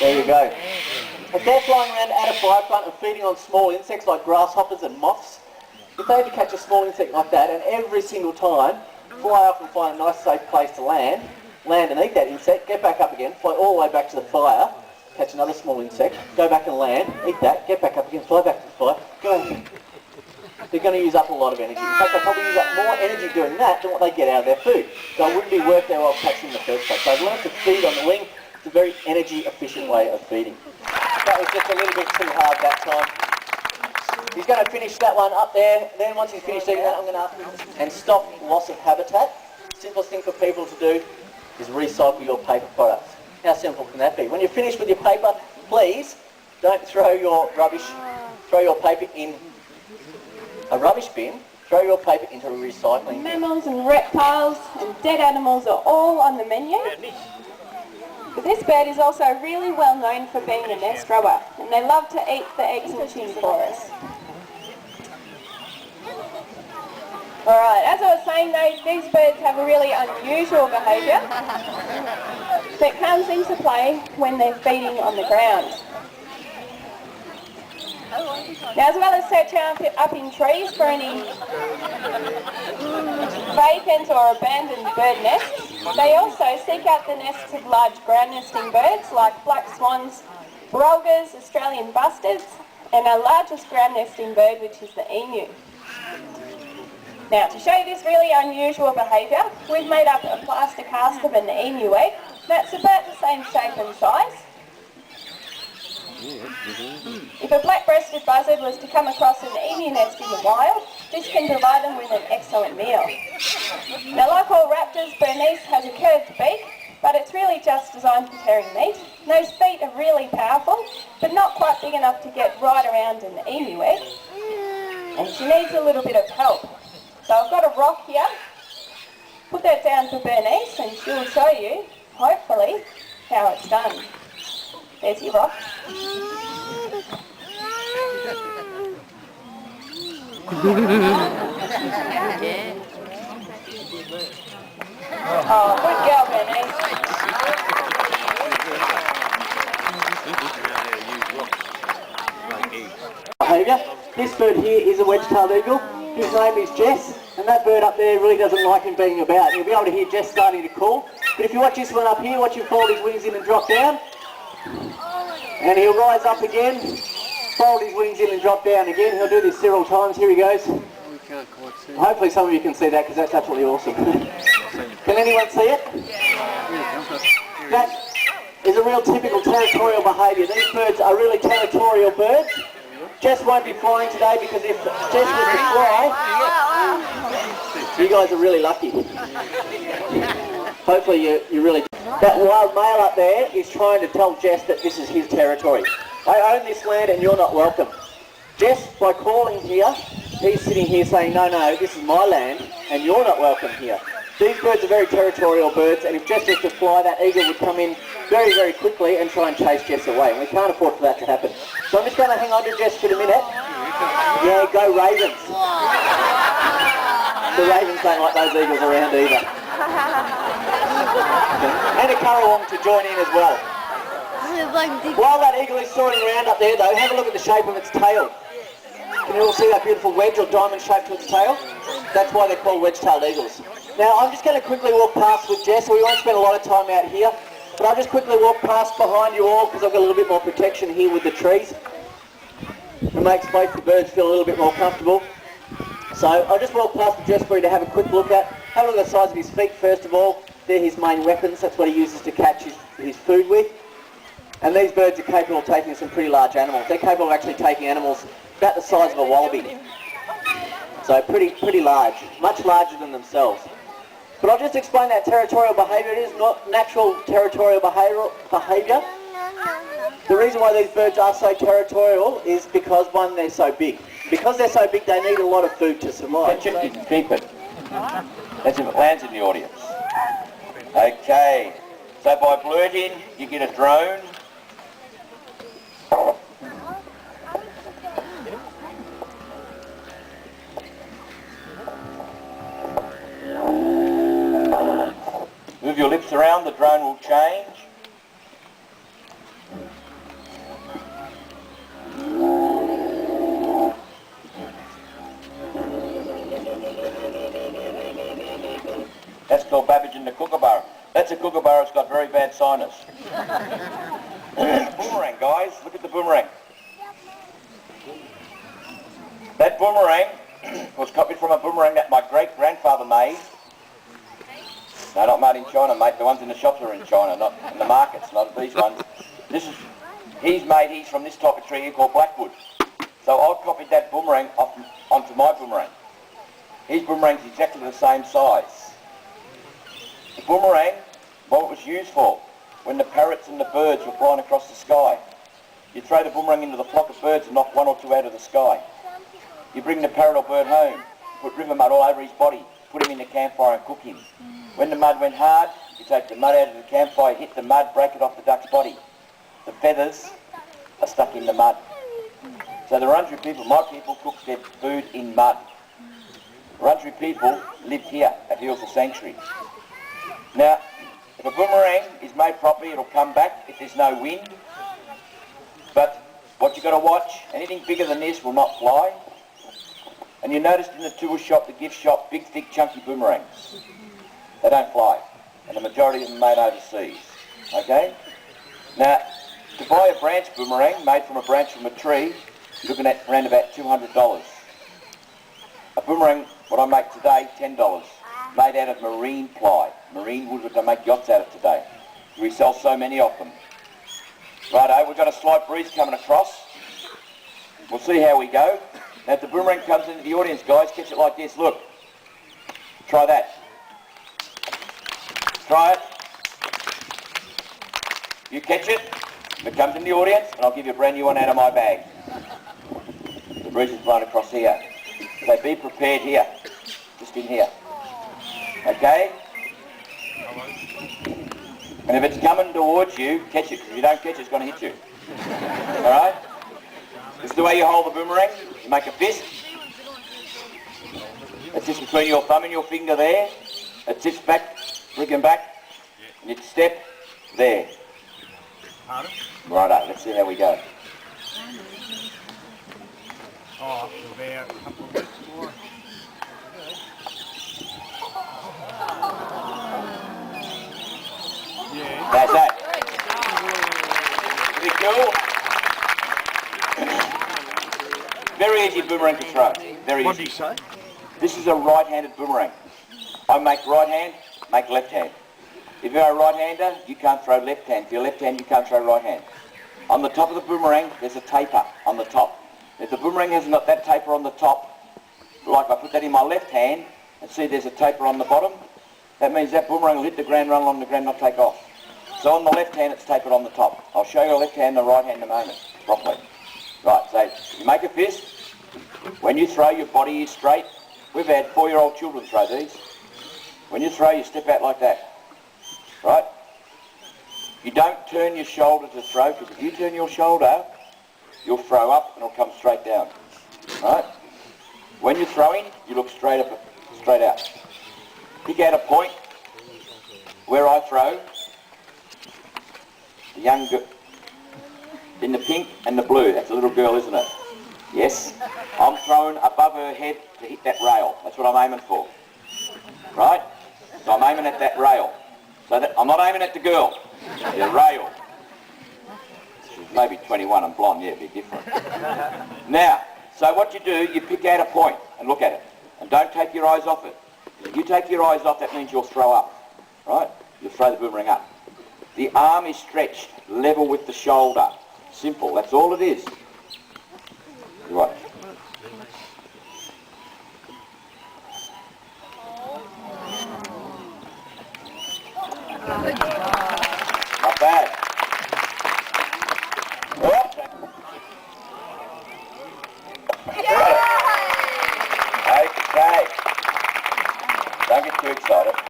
There you go. If they're flying around at a fire front and feeding on small insects like grasshoppers and moths, if they had to catch a small insect like that and every single time fly up and find a nice safe place to land and eat that insect, get back up again, fly all the way back to the fire, catch another small insect, go back and land, eat that, get back up again, fly back to the fire, go. They're going to use up a lot of energy. In fact, they'll probably use up more energy doing that than what they get out of their food. So it wouldn't be worth their while catching in the first place. So I've learned to feed on the wing. It's a very energy efficient way of feeding. That was just a little bit too hard that time. He's going to finish that one up there. Then once he's finished eating that, I'm going to ask him and stop loss of habitat. Simplest thing for people to do is recycle your paper products. How simple can that be? When you're finished with your paper, please don't throw your rubbish, throw your paper in a rubbish bin, throw your paper into a recycling bin. Mammals and reptiles and dead animals are all on the menu. But this bird is also really well known for being a nest robber, and they love to eat the eggs hatching for us. Alright, as I was saying though, these birds have a really unusual behaviour that comes into play when they're feeding on the ground. Now, as well as searching up in trees for any vacant or abandoned bird nests, they also seek out the nests of large ground nesting birds like black swans, brolgas, Australian bustards, and our largest ground nesting bird, which is the emu. Now, to show you this really unusual behaviour, we've made up a plaster cast of an emu egg. That's about the same shape and size. If a black-breasted buzzard was to come across an emu nest in the wild, this can provide them with an excellent meal. Now, like all raptors, Bernice has a curved beak, but it's really just designed for tearing meat. Those feet are really powerful, but not quite big enough to get right around an emu egg. And she needs a little bit of help. So I've got a rock here. Put that down for Bernice and she'll show you, hopefully, how it's done. There's your rock. Oh, good girl, Bernice. Behaviour. This bird here is a wedge-tailed eagle. His name is Jess, and that bird up there really doesn't like him being about. You'll be able to hear Jess starting to call. But if you watch this one up here, watch him fold his wings in and drop down. And he'll rise up again, fold his wings in and drop down again. He'll do this several times. Here he goes. Hopefully some of you can see that because that's absolutely awesome. Can anyone see it? That is a real typical territorial behaviour. These birds are really territorial birds. Jess won't be flying today because if Jess was to fly, you guys are really lucky. Hopefully you really... That wild male up there is trying to tell Jess that this is his territory. I own this land and you're not welcome. Jess, by calling here, he's sitting here saying, no, this is my land and you're not welcome here. These birds are very territorial birds, and if Jess was to fly, that eagle would come in very, very quickly and try and chase Jess away, and we can't afford for that to happen. So I'm just going to hang on to Jess for a minute. Yeah, go Ravens. The Ravens don't like those eagles around either. And a currawong to join in as well. While that eagle is soaring around up there though, have a look at the shape of its tail. Can you all see that beautiful wedge or diamond shape to its tail? That's why they're called wedge-tailed eagles. Now I'm just going to quickly walk past with Jess, so we won't spend a lot of time out here, but I'll just quickly walk past behind you all because I've got a little bit more protection here with the trees. It makes both the birds feel a little bit more comfortable. So I'll just walk past with Jess for you to have a quick look at. Have a look at the size of his feet first of all. They're his main weapons, that's what he uses to catch his food with. And these birds are capable of taking some pretty large animals. They're capable of actually taking animals about the size of a wallaby. So pretty large, much larger than themselves. But I'll just explain that territorial behaviour. It is not natural territorial behaviour. The reason why these birds are so territorial is because, one, they're so big. Because they're so big, they need a lot of food to survive. You can keep it. That's if it lands in the audience. Okay, so by blurting, you get a drone. Move your lips around, the drone will change. the kookaburra. That's a kookaburra that's got very bad sinus. Boomerang, guys. Look at the boomerang. That boomerang was copied from a boomerang that my great-grandfather made. No, not made in China, mate. The ones in the shops are in China, not in the markets, not these ones. He's made his from this type of tree here called blackwood. So I copied that boomerang onto my boomerang. His boomerang's exactly the same size. The boomerang, what it was used for, when the parrots and the birds were flying across the sky, you throw the boomerang into the flock of birds and knock one or two out of the sky. You bring the parrot or bird home, put river mud all over his body, put him in the campfire and cook him. When the mud went hard, you take the mud out of the campfire, hit the mud, break it off the duck's body. The feathers are stuck in the mud. So the Wurundjeri people, my people, cooked their food in mud. Wurundjeri people lived here at Healesville Sanctuary. Now, if a boomerang is made properly, it'll come back if there's no wind. But what you've got to watch, anything bigger than this will not fly. And you noticed in the tool shop, the gift shop, big, thick, chunky boomerangs. They don't fly. And the majority of them are made overseas. Okay? Now, to buy a branch boomerang made from a branch from a tree, you're looking at around about $200. A boomerang, what I make today, $10. Made out of marine ply. Marine wood that they make yachts out of today. We sell so many of them. Righto, we've got a slight breeze coming across. We'll see how we go. Now if the boomerang comes into the audience, guys, catch it like this, look. Try that. Try it. You catch it, if it comes in the audience, and I'll give you a brand new one out of my bag. The breeze is blowing across here. So be prepared here, just in here. Okay? And if it's coming towards you, catch it, because if you don't catch it, it's going to hit you. Alright? This is the way you hold the boomerang. You make a fist. It's just between your thumb and your finger there. It sits back, flicking back, and you step there. Righto, let's see how we go. Oh, about a couple of weeks more. Yeah. That's that. Pretty cool. Very easy boomerang to throw. Very easy. What did you say? This is a right-handed boomerang. I make right hand, make left hand. If you're a right-hander, you can't throw left hand. If you're left-hand, you can't throw right hand. On the top of the boomerang, there's a taper on the top. If the boomerang hasn't got that taper on the top, like I put that in my left hand, and see there's a taper on the bottom, that means that boomerang will hit the ground, run along the ground, not take off. So on the left hand, it's tapered on the top. I'll show you the left hand and the right hand in a moment, properly. Right, so you make a fist. When you throw, your body is straight. We've had 4-year-old children throw these. When you throw, you step out like that. Right? You don't turn your shoulder to throw, because if you turn your shoulder, you'll throw up and it'll come straight down. Right? When you're throwing, you look straight up, straight out. Pick out a point where I throw. The young girl in the pink and the blue. That's a little girl, isn't it? Yes. I'm throwing above her head to hit that rail. That's what I'm aiming for. Right? So I'm aiming at that rail. So that, I'm not aiming at the girl. The rail. She's maybe 21 and blonde, yeah, it'd be different. Now, so what you do, you pick out a point and look at it. And don't take your eyes off it. If you take your eyes off, that means you'll throw up. Right? You'll throw the boomerang up. The arm is stretched level with the shoulder. Simple, that's all it is.